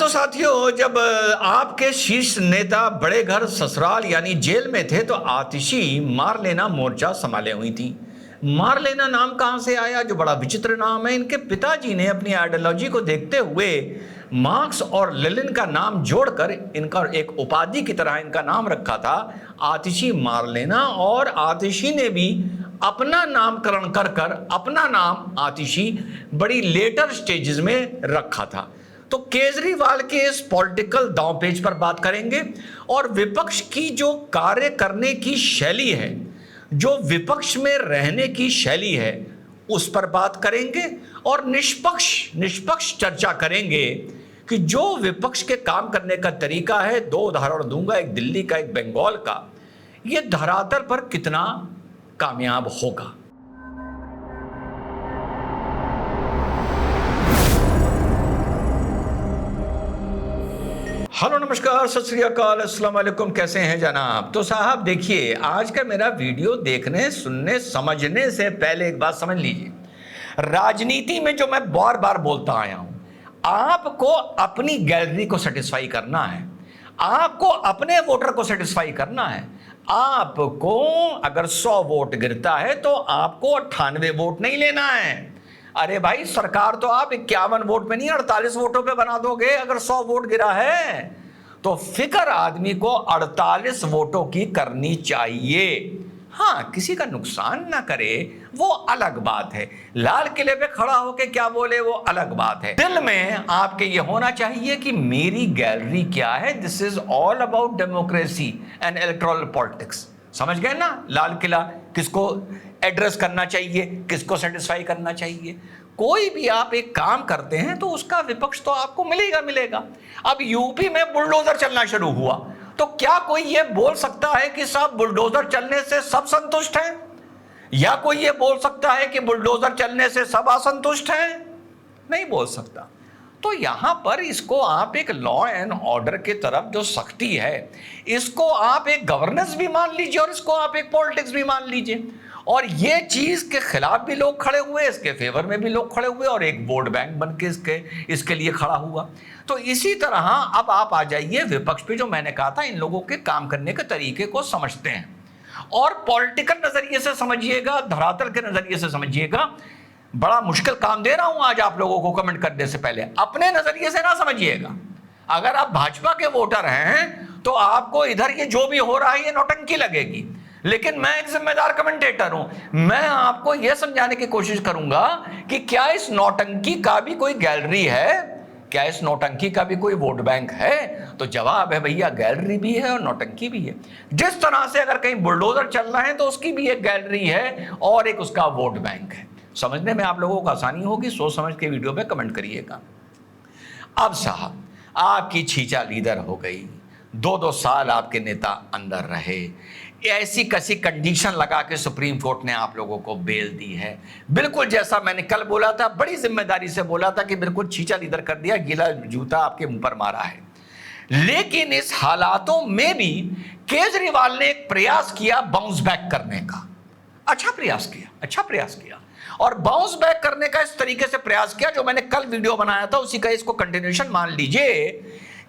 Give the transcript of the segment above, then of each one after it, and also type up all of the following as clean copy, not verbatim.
साथियों, जब आपके शीर्ष नेता बड़े घर ससुराल यानी जेल में थे तो आतिशी मार लेना मोर्चा संभाले हुई थी। मार लेना नाम कहां से आया? जो बड़ा विचित्र नाम है। इनके पिताजी ने अपनी आइडियोलॉजी को देखते हुए मार्क्स और लेनिन का नाम जोड़कर इनका एक उपाधि की तरह इनका नाम रखा था, आतिशी मार लेना। और आतिशी ने भी अपना नामकरण कर कर अपना नाम आतिशी बड़ी लेटर स्टेजेस में रखा था। तो केजरीवाल के इस पॉलिटिकल दांवपेच पर बात करेंगे और विपक्ष की जो कार्य करने की शैली है, जो विपक्ष में रहने की शैली है, उस पर बात करेंगे और निष्पक्ष चर्चा करेंगे कि जो विपक्ष के काम करने का तरीका है। दो उदाहरण दूंगा, एक दिल्ली का, एक बंगाल का। ये धरातल पर कितना कामयाब होगा। हेलो, नमस्कार, सत श्री अकाल, अस्सलाम वालेकुम। कैसे हैं जनाब? तो साहब देखिए, आज का मेरा वीडियो देखने, सुनने, समझने से पहले एक बात समझ लीजिए। राजनीति में जो मैं बार बार बोलता आया हूं, आपको अपनी गैलरी को सेटिस्फाई करना है, आपको अपने वोटर को सेटिस्फाई करना है। आपको अगर 100 वोट गिरता है तो आपको 98 वोट नहीं लेना है। अरे भाई, सरकार तो आप 51 वोट पे नहीं 48 वोटों पे बना दोगे। अगर 100 वोट गिरा है तो फिक्र आदमी को 48 वोटों की करनी चाहिए। हाँ, किसी का नुकसान ना करे वो अलग बात है। लाल किले पे खड़ा होके क्या बोले वो अलग बात है। दिल में आपके ये होना चाहिए कि मेरी गैलरी क्या है। This is all about democracy and electoral politics. समझ गए ना? लाल किला किसको एड्रेस करना चाहिए, किसको सेटिस्फाई करना चाहिए। कोई भी आप एक काम करते हैं तो उसका विपक्ष तो आपको मिलेगा। अब यूपी में बुलडोजर चलना शुरू हुआ तो क्या कोई ये बोल सकता है कि साहब बुलडोजर चलने से सब संतुष्ट हैं? या कोई ये बोल सकता है कि बुलडोजर चलने से सब असंतुष्ट हैं? नहीं बोल सकता। तो यहां पर इसको आप एक लॉ एंड ऑर्डर की तरफ जो सख्ती है, इसको आप एक गवर्नेंस भी मान लीजिए और इसको आप एक पॉलिटिक्स भी मान लीजिए। और ये चीज के खिलाफ भी लोग खड़े हुए, इसके फेवर में भी लोग खड़े हुए और एक वोट बैंक बन के इसके लिए खड़ा हुआ। तो इसी तरह अब आप आ जाइए विपक्ष पे। जो मैंने कहा था, इन लोगों के काम करने के तरीके को समझते हैं और पॉलिटिकल नजरिए से समझिएगा, धरातल के नजरिए से समझिएगा। बड़ा मुश्किल काम दे रहा हूं आज आप लोगों को कमेंट करने से पहले। अपने नजरिए से ना समझिएगा। अगर आप भाजपा के वोटर हैं तो आपको इधर ये जो भी हो रहा है ये नौटंकी लगेगी, लेकिन मैं एक जिम्मेदार कमेंटेटर हूं। मैं आपको यह समझाने की कोशिश करूंगा कि क्या इस नौटंकी का भी कोई गैलरी है, क्या इस नौटंकी का भी कोई वोट बैंक है? तो जवाब है भैया, गैलरी भी है और नौटंकी भी है। जिस तरह से अगर कहीं बुलडोजर चल रहा है तो उसकी भी एक गैलरी है और एक उसका वोट बैंक है। समझने में आप लोगों को आसानी होगी। सोच समझ के वीडियो पे कमेंट करिएगा। अब साहब, आपकी छींचा लीडर हो गई, 2-2 साल आपके नेता अंदर रहे, ऐसी कसी कंडीशन लगा के सुप्रीम कोर्ट ने आप लोगों को बेल दी है। बिल्कुल जैसा मैंने कल बोला था, बड़ी जिम्मेदारी से बोला था कि बिल्कुल छींचा लीडर कर दिया, गीला जूता आपके मुंह पर मारा है। लेकिन इस हालातों में भी केजरीवाल ने एक प्रयास किया बाउंस बैक करने का। अच्छा प्रयास किया और बाउंस बैक करने का इस तरीके से प्रयास किया जो मैंने कल वीडियो बनाया था, उसी का इसको कंटिन्यूएशन मान लीजिए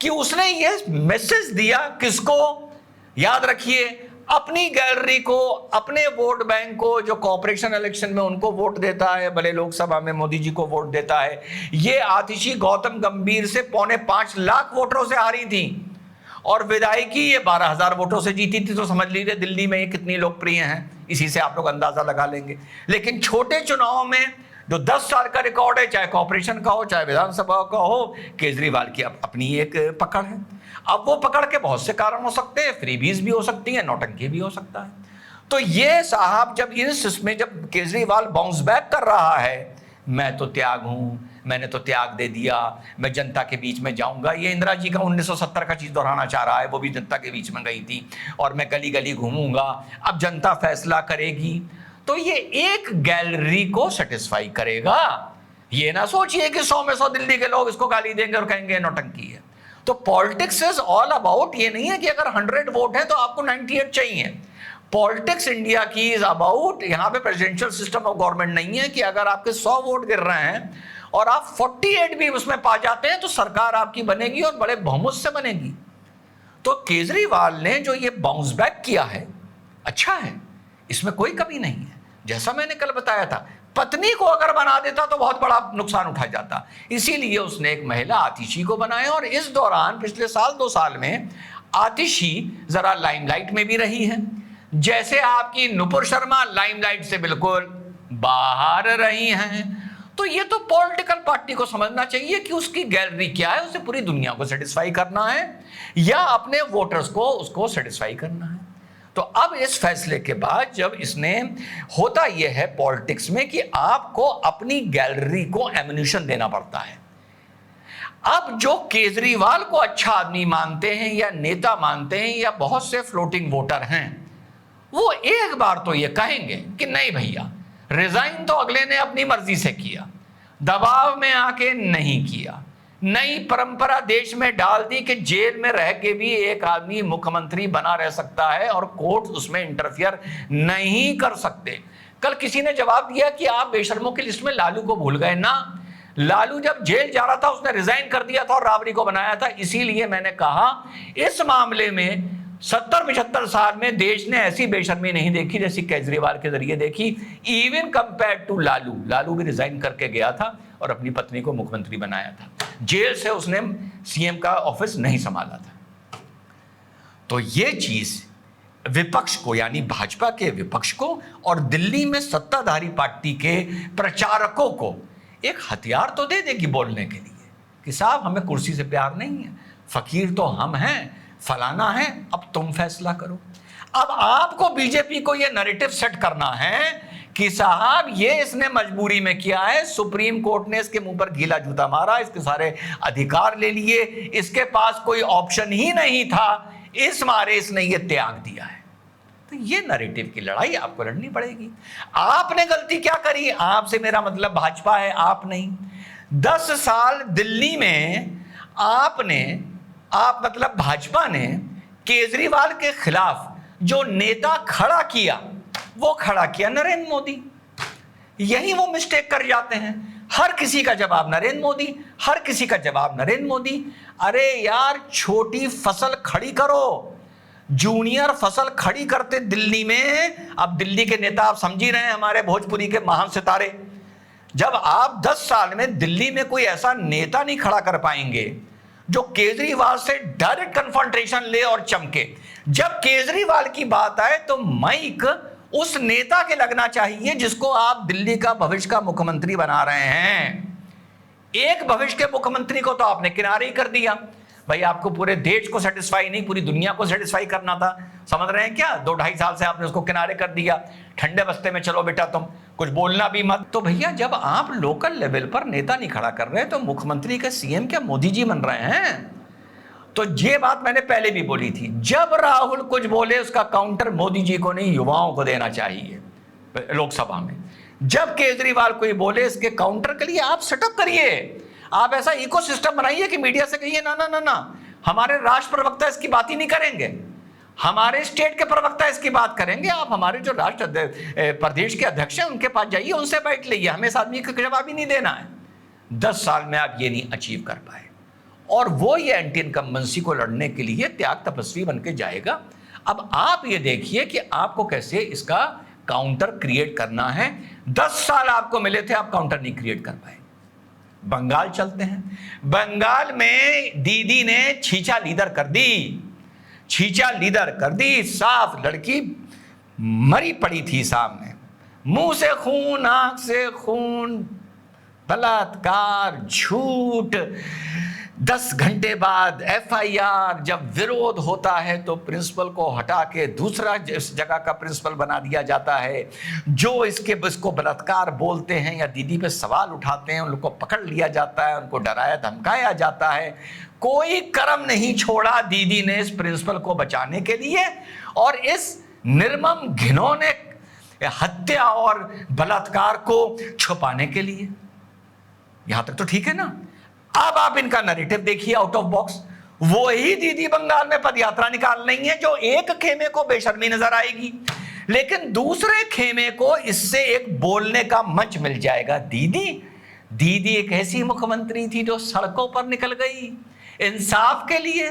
कि उसने ये मैसेज दिया किसको? याद रखिए, अपनी गैलरी को, अपने वोट बैंक को, जो कॉर्पोरेशन इलेक्शन में उनको वोट देता है, भले लोकसभा में मोदी जी को वोट देता है। ये आतिशी गौतम गंभीर से 4.25 लाख वोटरों से हारी थी और विधायकी ये 12,000 वोटों से जीती थी। तो समझ लीजिए दिल्ली में ये कितनी लोकप्रिय हैं, इसी से आप लोग अंदाजा लगा लेंगे। लेकिन छोटे चुनाव में जो 10 साल का रिकॉर्ड है, चाहे कॉर्पोरेशन का हो चाहे विधानसभा का हो, केजरीवाल की अपनी एक पकड़ है। अब वो पकड़ के बहुत से कारण हो सकते हैं, फ्रीबीज भी हो सकती है, नौटंकी भी हो सकता है। तो ये साहब जब इसमें जब केजरीवाल बाउंस बैक कर रहा है, मैं तो त्याग हूं, मैंने तो त्याग दे दिया, मैं जनता के बीच में जाऊंगा। ये इंदिरा जी का 1970 का चीज दोहराना चाह रहा है, वो भी जनता के बीच में गई थी और मैं गली गली घूमूंगा, अब जनता फैसला करेगी। तो ये एक गैलरी को सेटिस्फाई करेगा। ये ना सोचिए कि 100 में 100 दिल्ली के लोग इसको गाली देंगे और कहेंगे नौटंकी है। तो पॉलिटिक्स इज ऑल अबाउट, ये नहीं है कि अगर 100 वोट है तो आपको 98 चाहिए। पॉलिटिक्स इंडिया की इज अबाउट, यहां पे प्रेसिडेंशियल सिस्टम ऑफ गवर्नमेंट नहीं है कि अगर आपके 100 वोट गिर रहे हैं और आप 48 भी उसमें पा जाते हैं तो सरकार आपकी बनेगी और बड़े बहुमत से बनेगी। तो केजरीवाल ने जो ये बाउंस बैक किया है अच्छा है, इसमें कोई कमी नहीं है। जैसा मैंने कल बताया था, पत्नी को अगर बना देता तो बहुत बड़ा नुकसान उठा जाता, इसीलिए उसने एक महिला आतिशी को बनाया। और इस दौरान पिछले साल 2 साल में आतिशी जरा लाइमलाइट में भी रही है, जैसे आपकी नुपुर शर्मा लाइमलाइट से बिल्कुल बाहर रही हैं। तो ये तो पॉलिटिकल पार्टी को समझना चाहिए कि उसकी गैलरी क्या है, उसे पूरी दुनिया को सेटिस्फाई करना है या अपने वोटर्स को उसको सेटिस्फाई करना है। तो अब इस फैसले के बाद जब इसने, होता यह है पॉलिटिक्स में कि आपको अपनी गैलरी को एम्यूनिशन देना पड़ता है। अब जो केजरीवाल को अच्छा आदमी मानते हैं या नेता मानते हैं या बहुत से फ्लोटिंग वोटर हैं, वो एक बार तो ये कहेंगे कि नहीं भैया, रिजाइन तो अगले ने अपनी मर्जी से किया, दबाव में आके नहीं किया, नई परंपरा देश में डाल दी कि जेल में रह के भी एक आदमी मुख्यमंत्री बना रह सकता है और कोर्ट उसमें इंटरफियर नहीं कर सकते। कल किसी ने जवाब दिया कि आप बेशर्मों की लिस्ट में लालू को भूल गए। ना, लालू जब जेल जा रहा था उसने रिजाइन कर दिया था और राबड़ी को बनाया था। इसीलिए मैंने कहा इस मामले में 70-75 साल में देश ने ऐसी बेशर्मी नहीं देखी जैसी केजरीवाल के जरिए देखी। Even compare to Lalu, Lalu भी रिजाइन करके गया था और अपनी पत्नी को मुख्यमंत्री बनाया था, जेल से उसने सीएम का ऑफिस नहीं संभाला था। तो ये चीज विपक्ष को, यानी भाजपा के विपक्ष को और दिल्ली में सत्ताधारी पार्टी के प्रचारकों को एक हथियार तो दे देगी बोलने के लिए कि साहब हमें कुर्सी से प्यार नहीं है, फकीर तो हम हैं, फलाना है, अब तुम फैसला करो। अब आपको बीजेपी को यह नैरेटिव सेट करना है कि साहब ये इसने मजबूरी में किया है, सुप्रीम कोर्ट ने इसके मुंह पर गीला जूता मारा, इसके सारे अधिकार ले लिए, इसके पास कोई ऑप्शन ही नहीं था, इस मारे इसने ये त्याग दिया है। तो ये नैरेटिव की लड़ाई आपको लड़नी पड़ेगी। आपने गलती क्या करी? आपसे मेरा मतलब भाजपा है, आप नहीं। 10 साल दिल्ली में आप मतलब भाजपा ने केजरीवाल के खिलाफ जो नेता खड़ा किया, वो खड़ा किया नरेंद्र मोदी। यही वो मिस्टेक कर जाते हैं, हर किसी का जवाब नरेंद्र मोदी, हर किसी का जवाब नरेंद्र मोदी। अरे यार, छोटी फसल खड़ी करो, जूनियर फसल खड़ी करते दिल्ली में। अब दिल्ली के नेता आप समझ ही रहे हैं, हमारे भोजपुरी के महान सितारे। जब आप 10 साल में दिल्ली में कोई ऐसा नेता नहीं खड़ा कर पाएंगे जो केजरीवाल से डायरेक्ट कन्फ्रंटेशन ले और चमके, जब केजरीवाल की बात आए तो माइक उस नेता के लगना चाहिए जिसको आप दिल्ली का भविष्य का मुख्यमंत्री बना रहे हैं। एक भविष्य के मुख्यमंत्री को तो आपने किनारे ही कर दिया। भाई आपको पूरे देश को सेटिस्फाई नहीं, पूरी दुनिया को सेटिस्फाई करना था, समझ रहे हैं क्या? 2-2.5 साल से आपने उसको किनारे कर दिया, ठंडे बस्ते में चलो बेटा तुम, कुछ बोलना भी मत। तो भैया जब आप लोकल लेवल पर नेता नहीं खड़ा कर रहे तो मुख्यमंत्री का सीएम क्या मोदी जी बन रहे हैं? तो ये बात मैंने पहले भी बोली थी, जब राहुल कुछ बोले उसका काउंटर मोदी जी को नहीं, युवाओं को देना चाहिए लोकसभा में। जब केजरीवाल कोई बोले इसके काउंटर के लिए आप सेटअप करिए, आप ऐसा इकोसिस्टम बनाइए कि मीडिया से कहिए ना ना ना ना, हमारे राष्ट्र प्रवक्ता इसकी बात ही नहीं करेंगे, हमारे स्टेट के प्रवक्ता इसकी बात करेंगे। आप हमारे जो राष्ट्र प्रदेश के अध्यक्ष हैं उनके पास जाइए, उनसे बैठ लीजिए, हमें इस आदमी का जवाब ही नहीं देना है। 10 साल में आप ये नहीं अचीव कर पाए और वो ये एंटी इनकम्बेंसी को लड़ने के लिए त्याग तपस्वी बन के जाएगा। अब आप ये देखिए कि आपको कैसे इसका काउंटर क्रिएट करना है। 10 साल आपको मिले थे, आप काउंटर नहीं क्रिएट कर पाए। बंगाल चलते हैं। बंगाल में दीदी ने छींचा लीडर कर दी, छींचा लीडर कर दी। साफ लड़की मरी पड़ी थी सामने, मुंह से खून, आंख से खून, बलात्कार, झूठ। 10 घंटे बाद एफआईआर। जब विरोध होता है तो प्रिंसिपल को हटा के दूसरा इस जगह का प्रिंसिपल बना दिया जाता है। जो इसको बलात्कार बोलते हैं या दीदी पे सवाल उठाते हैं उन लोग को पकड़ लिया जाता है, उनको डराया धमकाया जाता है। कोई कर्म नहीं छोड़ा दीदी ने इस प्रिंसिपल को बचाने के लिए और इस निर्मम घिनौने हत्या और बलात्कार को छुपाने के लिए। यहां तक तो ठीक है ना। अब आप इनका नैरेटिव देखिए आउट ऑफ बॉक्स। वो ही दीदी बंगाल में पदयात्रा निकाल रही है जो एक खेमे को बेशर्मी नजर आएगी, लेकिन दूसरे खेमे को इससे एक बोलने का मंच मिल जाएगा। दीदी दीदी एक ऐसी मुख्यमंत्री थी जो सड़कों पर निकल गई इंसाफ के लिए।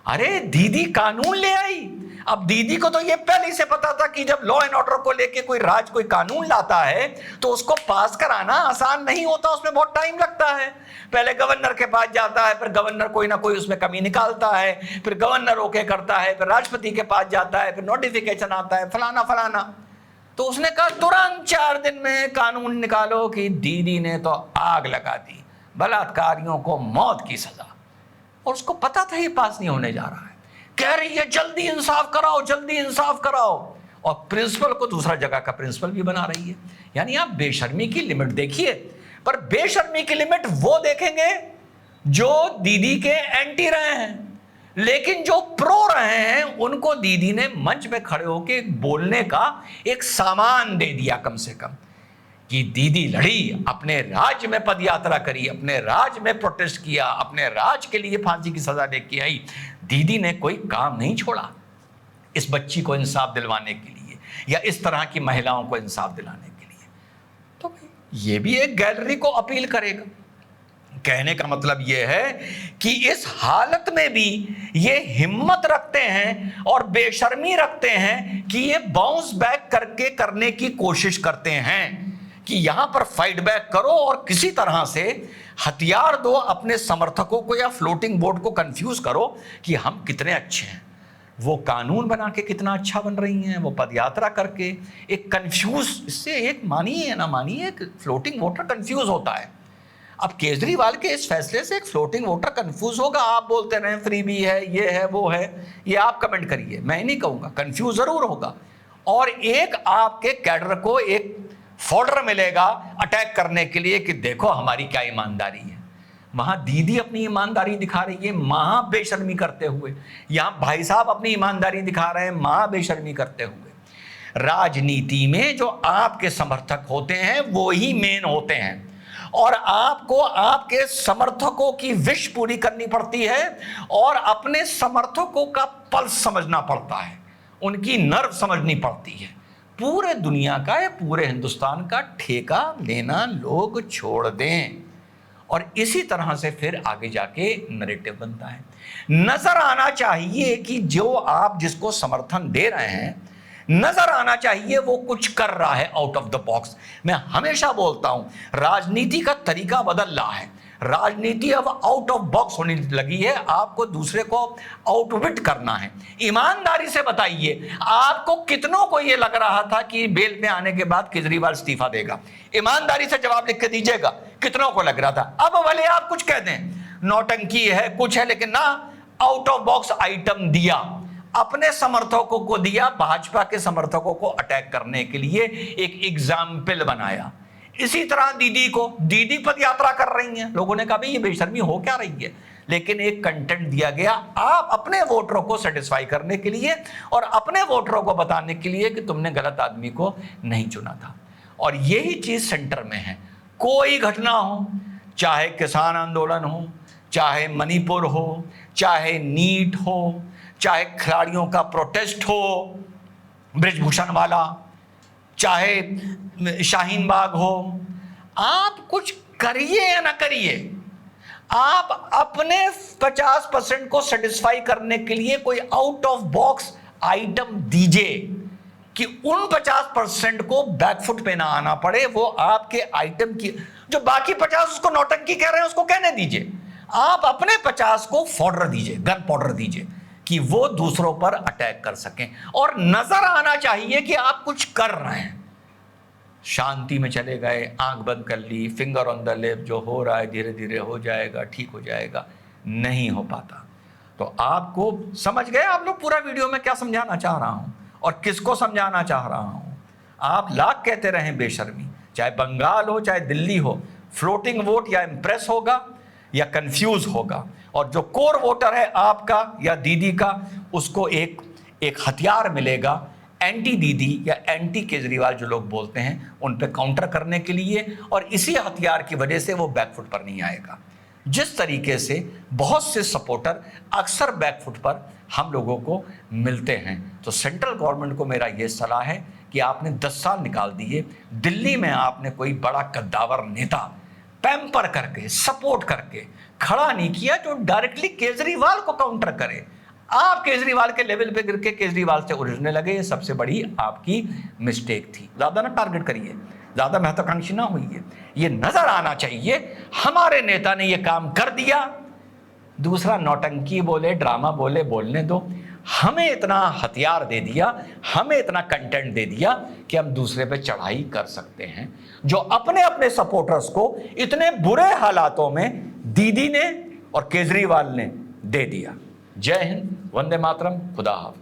अरे दीदी कानून ले आई। अब दीदी को तो ये पहले से पता था कि जब लॉ एंड ऑर्डर को लेके कोई कानून लाता है तो उसको पास कराना आसान नहीं होता, उसमें बहुत टाइम लगता है। पहले गवर्नर के पास जाता है, फिर गवर्नर कोई ना कोई उसमें कमी निकालता है, फिर गवर्नर ओके करता है, फिर राष्ट्रपति के पास जाता है, फिर नोटिफिकेशन आता है, फलाना फलाना। तो उसने कहा तुरंत 4 दिन में कानून निकालो कि दीदी ने तो आग लगा दी, बलात्कारियों को मौत की सजा। और उसको पता था ये पास नहीं होने जा रहा है, कह रही है जल्दी इंसाफ कराओ, जल्दी इंसाफ कराओ। और प्रिंसिपल को दूसरा जगह का प्रिंसिपल भी बना रही है। यानी आप बेशर्मी की लिमिट देखिए, पर बेशर्मी की लिमिट वो देखेंगे जो दीदी के एंटी रहे हैं, लेकिन जो प्रो रहे हैं उनको दीदी ने मंच पे खड़े होकर बोलने का एक सामान दे दिया कम से कम, कि दीदी लड़ी, अपने राज्य में पदयात्रा करी, अपने राज्य में प्रोटेस्ट किया, अपने राज्य के लिए फांसी की सजा लेके आई। दीदी ने कोई काम नहीं छोड़ा इस बच्ची को इंसाफ दिलवाने के लिए या इस तरह की महिलाओं को इंसाफ दिलाने के लिए। तो ये भी एक गैलरी को अपील करेगा। कहने का मतलब यह है कि इस हालत में भी ये हिम्मत रखते हैं और बेशर्मी रखते हैं कि ये बाउंस बैक करके करने की कोशिश करते हैं कि यहां पर फाइट बैक करो और किसी तरह से हथियार दो अपने समर्थकों को या फ्लोटिंग बोर्ड को कंफ्यूज करो कि हम कितने अच्छे हैं। वो कानून बना के कितना अच्छा बन रही हैं, वो पदयात्रा करके एक कंफ्यूज, इससे एक मानिए ना मानिए एक फ्लोटिंग वोटर कंफ्यूज होता है। अब केजरीवाल के इस फैसले से एक फ्लोटिंग वोटर कंफ्यूज होगा। आप बोलते रहे फ्री भी है, ये है, वो है, ये आप कमेंट करिए, मैं नहीं कहूंगा, कंफ्यूज जरूर होगा। और एक आपके कैडर को एक फोल्डर मिलेगा अटैक करने के लिए कि देखो हमारी क्या ईमानदारी है। वहां दीदी अपनी ईमानदारी दिखा रही है महा बेशर्मी करते हुए, यहां भाई साहब अपनी ईमानदारी दिखा रहे हैं महा बेशर्मी करते हुए। राजनीति में जो आपके समर्थक होते हैं वो ही मेन होते हैं और आपको आपके समर्थकों की विश पूरी करनी पड़ती है और अपने समर्थकों का पल्स समझना पड़ता है, उनकी नर्व समझनी पड़ती है। पूरे दुनिया का या पूरे हिंदुस्तान का ठेका लेना लोग छोड़ दें और इसी तरह से फिर आगे जाके नैरेटिव बनता है। नजर आना चाहिए कि जो आप जिसको समर्थन दे रहे हैं, नजर आना चाहिए वो कुछ कर रहा है आउट ऑफ द बॉक्स। मैं हमेशा बोलता हूं राजनीति का तरीका बदल रहा है, राजनीति अब आउट ऑफ बॉक्स होने लगी है। आपको दूसरे को आउटविट करना है। ईमानदारी से बताइए, आपको कितनों को यह लग रहा था कि बेल पे आने के बाद केजरीवाल इस्तीफा देगा? ईमानदारी से जवाब लिख के दीजिएगा, कितनों को लग रहा था? अब भले आप कुछ कह दें, नौटंकी है, कुछ है, लेकिन ना, आउट ऑफ बॉक्स आइटम दिया, अपने समर्थकों को दिया, भाजपा के समर्थकों को अटैक करने के लिए एक एग्जाम्पल बनाया। इसी तरह दीदी पद यात्रा कर रही हैं, लोगों ने कहा भाई ये बेशर्मी हो क्या रही है, लेकिन एक कंटेंट दिया गया आप अपने वोटरों को सेटिस्फाई करने के लिए और अपने वोटरों को बताने के लिए कि तुमने गलत आदमी को नहीं चुना था। और यही चीज सेंटर में है। कोई घटना हो, चाहे किसान आंदोलन हो, चाहे मणिपुर हो, चाहे नीट हो, चाहे खिलाड़ियों का प्रोटेस्ट हो ब्रिजभूषण वाला, चाहे शाहीन बाग हो, आप कुछ करिए या ना करिए, आप अपने 50% को सेटिस्फाई करने के लिए कोई आउट ऑफ बॉक्स आइटम दीजिए कि उन 50% को बैकफुट पे ना आना पड़े। वो आपके आइटम की जो बाकी 50 उसको नौटंकी कह रहे हैं उसको कहने दीजिए, आप अपने 50 को पाउडर दीजिए, गन पाउडर दीजिए कि वो दूसरों पर अटैक कर सकें। और नजर आना चाहिए कि आप कुछ कर रहे हैं। शांति में चले गए, आंख बंद कर ली, फिंगर ऑन द लिप, जो हो रहा है धीरे धीरे हो जाएगा, ठीक हो जाएगा, नहीं हो पाता। तो आपको समझ गए आप लोग पूरा वीडियो में क्या समझाना चाह रहा हूं और किसको समझाना चाह रहा हूं। आप लाख कहते रहें बेशर्मी, चाहे बंगाल हो चाहे दिल्ली हो, फ्लोटिंग वोट या इंप्रेस होगा या कंफ्यूज होगा। और जो कोर वोटर है आपका या दीदी का, उसको एक हथियार मिलेगा एंटी दीदी या एंटी केजरीवाल जो लोग बोलते हैं उन पे काउंटर करने के लिए, और इसी हथियार की वजह से वो बैकफुट पर नहीं आएगा। जिस तरीके से बहुत से सपोर्टर अक्सर बैकफुट पर हम लोगों को मिलते हैं। तो सेंट्रल गवर्नमेंट को मेरा ये सलाह है कि आपने 10 साल निकाल दिए, दिल्ली में आपने कोई बड़ा कद्दावर नेता पैम्पर करके, सपोर्ट करके खड़ा नहीं किया जो डायरेक्टली केजरीवाल को काउंटर करे। आप केजरीवाल के लेवल पे गिर के केजरीवाल से उलझने लगे, ये सबसे बड़ी आपकी मिस्टेक थी। ज्यादा ना टारगेट करिए, ज्यादा महत्वाकांक्षी ना होइए। ये नजर आना चाहिए हमारे नेता ने ये काम कर दिया। दूसरा, नौटंकी बोले, ड्रामा बोले, बोलने दो। हमें इतना हथियार दे दिया, हमें इतना कंटेंट दे दिया कि हम दूसरे पे चढ़ाई कर सकते हैं, जो अपने अपने सपोर्टर्स को इतने बुरे हालातों में दीदी ने और केजरीवाल ने दे दिया। जय हिंद, वंदे मातरम, खुदा हाफिज।